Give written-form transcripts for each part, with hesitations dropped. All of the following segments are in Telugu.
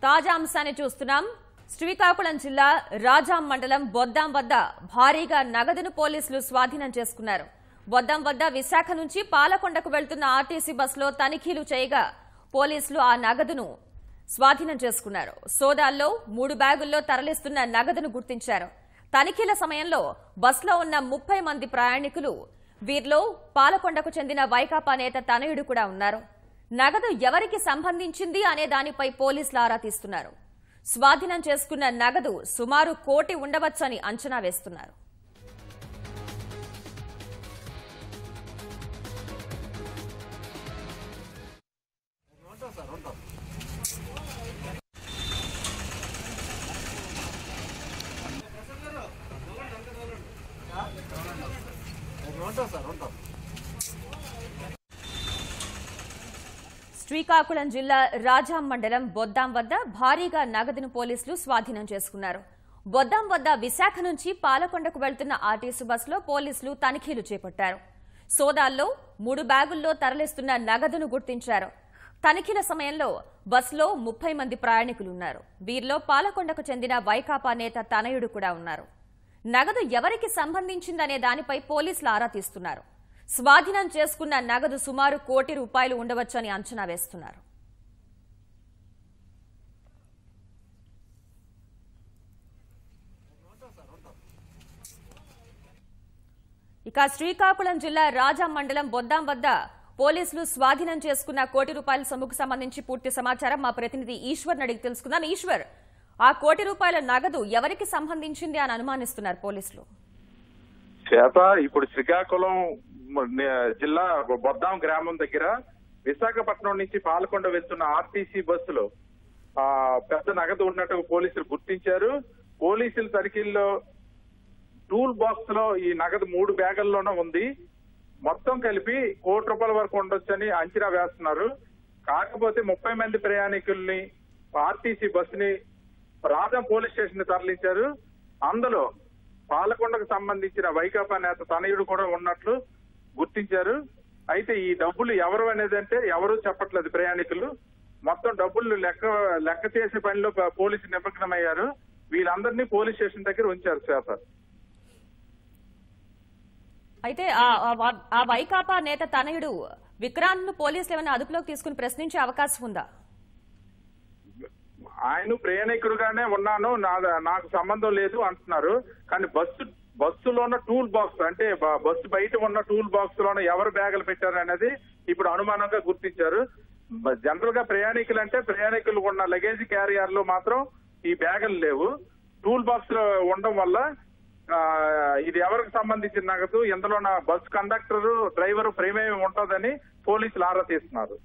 తాజా అంశాన్ని చూస్తున్నాం. శ్రీకాకుళం జిల్లా రాజాం మండలం బొద్దాం వద్ద భారీగా నగదును పోలీసులు స్వాధీనం చేసుకున్నారు. బొద్దాం వద్ద విశాఖ నుంచి పాలకొండకు వెళ్తున్న ఆర్టీసీ బస్సులో తనిఖీలు చేయగా పోలీసులు ఆ నగదును స్వాధీనం చేసుకున్నారు. సోదాల్లో 3 బ్యాగుల్లో తరలిస్తున్న నగదును గుర్తించారు. తనిఖీల సమయంలో బస్సులో ఉన్న 30 మంది ప్రయాణికులు, వీరిలో పాలకొండకు చెందిన వైకాపా నేత తనయుడు కూడా ఉన్నారు. నగదు ఎవరికి సంబంధించింది అనే దానిపై పోలీసులు ఆరా తీస్తున్నారు. స్వాధీనం చేసుకున్న నగదు సుమారు 1 కోటి ఉండవచ్చని అంచనా వేస్తున్నారు. శ్రీకాకుళం జిల్లా రాజాం మండలం బొద్దాం వద్ద భారీగా నగదును పోలీసులు స్వాధీనం చేసుకున్నారు. బొద్దాం వద్ద విశాఖ నుంచి పాలకొండకు వెళ్తున్న ఆర్టీసీ బస్సులో పోలీసులు తనిఖీలు చేపట్టారు. సోదాల్లో 3 బ్యాగుల్లో తరలిస్తున్న నగదును గుర్తించారు. తనిఖీల సమయంలో బస్సులో 30 మంది ప్రయాణికులున్నారు. వీరిలో పాలకొండకు చెందిన వైకాపా నేత తనయుడు కూడా ఉన్నారు. నగదు ఎవరికి సంబంధించిందనే దానిపై పోలీసులు ఆరా తీస్తున్నారు. స్వాధీనం చేసుకున్న నగదు సుమారు 1 కోటి రూపాయలు ఉండవచ్చని అంచనా వేస్తున్నారు. ఇక శ్రీకాకుళం జిల్లా రాజాం మండలం బొద్దాం వద్ద పోలీసులు స్వాధీనం చేసుకున్న 1 కోటి రూపాయల సొమ్ముకు సంబంధించి పూర్తి సమాచారం మా ప్రతినిధి ఈశ్వర్ అడిగి తెలుసుకుందాం. ఈశ్వర్, ఆ 1 కోటి రూపాయల నగదు ఎవరికి సంబంధించింది అని అనుమానిస్తున్నారు పోలీసులు? ఇప్పుడు శ్రీకాకుళం జిల్లా బొద్దాం గ్రామం దగ్గర విశాఖపట్నం నుంచి పాలకొండ వెళ్తున్న ఆర్టీసీ బస్సులో పెద్ద నగదు ఉన్నట్టు పోలీసులు గుర్తించారు. పోలీసుల తనిఖీల్లో టూల్ బాక్స్ లో ఈ నగదు 3 బ్యాగుల్లోనే ఉంది. మొత్తం కలిపి 1 కోటి రూపాయల వరకు ఉండొచ్చని అంచనా వేస్తున్నారు. కాకపోతే 30 మంది ప్రయాణికుల్ని ఆర్టీసీ బస్సుని రాజాం పోలీస్ స్టేషన్ తరలించారు. అందులో పాలకొండకు సంబంధించిన వైకాపా నేత తనయుడు కూడా ఉన్నట్లు గుర్తించారు. అయితే ఈ డబ్బులు ఎవరు అనేది అంటే ఎవరు చెప్పట్లేదు ప్రయాణికులు. మొత్తం డబ్బులు లెక్క చేసే పనిలో పోలీసులు నిమగ్నమయ్యారు. వీళ్ళందరినీ పోలీస్ స్టేషన్ దగ్గర ఉంచారు. అయితే ఆ వైకాపా నేత తనయుడు విక్రాంత్ ను పోలీసులు ఏమైనా అదుపులోకి తీసుకుని ప్రశ్నించే అవకాశం ఉందా? ఆయన ప్రయాణికుడుగానే ఉన్నాను, నాకు సంబంధం లేదు అంటున్నారు. కానీ బస్సులో ఉన్న టూల్ బాక్స్ అంటే బస్సు బయట ఉన్న టూల్ బాక్స్ లోనే ఎవరు బ్యాగులు పెట్టారు అనేది ఇప్పుడు అనుమానంగా గుర్తించారు. జనరల్ గా ప్రయాణికులు అంటే ప్రయాణికులు ఉన్న లగేజ్ క్యారియర్ లో మాత్రం ఈ బ్యాగులు లేవు. టూల్ బాక్స్ లో ఉండడం వల్ల ఇది ఎవరికి సంబంధించిన నగదు, ఇందులో బస్ కండక్టర్ డ్రైవర్ ప్రేమేమి ఉంటుందని పోలీసులు ఆరా తీస్తున్నారు.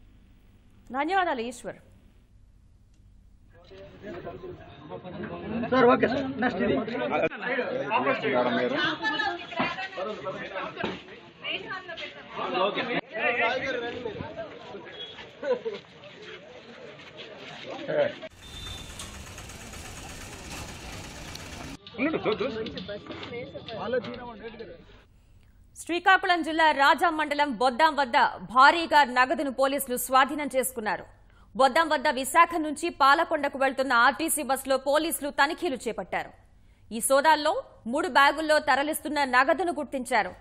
ధన్యవాదాలు Eshwar. Sir okay sir next ఇది శ్రీకాకుళం జిల్లా రాజాం మండలం బొద్దాం వద్ద భారీగా నగదును పోలీసులు స్వాధీనం చేసుకున్నారు. బొద్దాం వద్ద విశాఖ నుంచి పాలకొండకు వెళ్తున్న ఆర్టీసీ బస్సులో పోలీసులు తనిఖీలు చేపట్టారు. ఈ సోదాల్లో 3 బ్యాగుల్లో తరలిస్తున్న నగదును గుర్తించారు.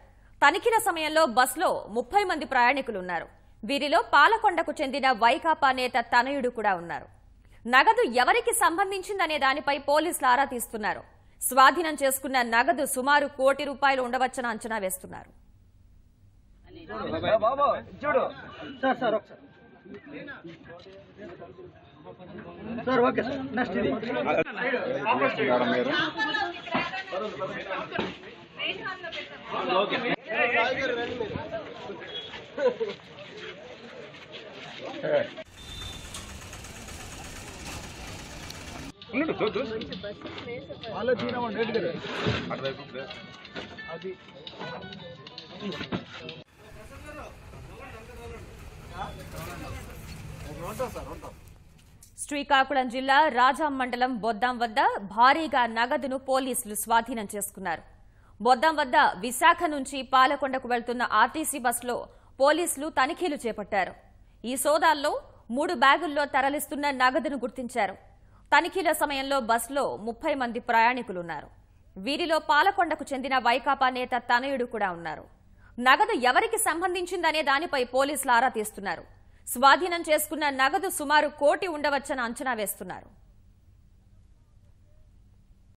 తనిఖీల సమయంలో బస్సులో 30 మంది ప్రయాణికులున్నారు. వీరిలో పాలకొండకు చెందిన వైకాపా నేత తనయుడు కూడా ఉన్నారు. నగదు ఎవరికి సంబంధించిందనే దానిపై పోలీసులు ఆరా తీస్తున్నారు. స్వాధీనం చేసుకున్న నగదు సుమారు 1 కోటి రూపాయలు ఉండవచ్చని అంచనా వేస్తున్నారు. సార్ ఓకే సార్ నెక్స్ట్ ఇది అది శ్రీకాకుళం జిల్లా రాజాం మండలం బొద్దాం వద్ద భారీగా నగదును పోలీసులు స్వాధీనం చేసుకున్నారు. బొద్దాం వద్ద విశాఖ నుంచి పాలకొండకు వెళ్తున్న ఆర్టీసీ బస్సులో పోలీసులు తనిఖీలు చేపట్టారు. ఈ సోదాల్లో 3 బ్యాగుల్లో తరలిస్తున్న నగదును గుర్తించారు. తనిఖీల సమయంలో బస్సులో 30 మంది ప్రయాణికులున్నారు. వీరిలో పాలకొండకు చెందిన వైకాపా నేత తనయుడు కూడా ఉన్నారు. నగదు ఎవరికి సంబంధించిందనే దానిపై పోలీసులు ఆరా తీస్తున్నారు. స్వాధీనం చేసుకున్న నగదు సుమారు 1 కోటి ఉండవచ్చని అంచనా వేస్తున్నారు.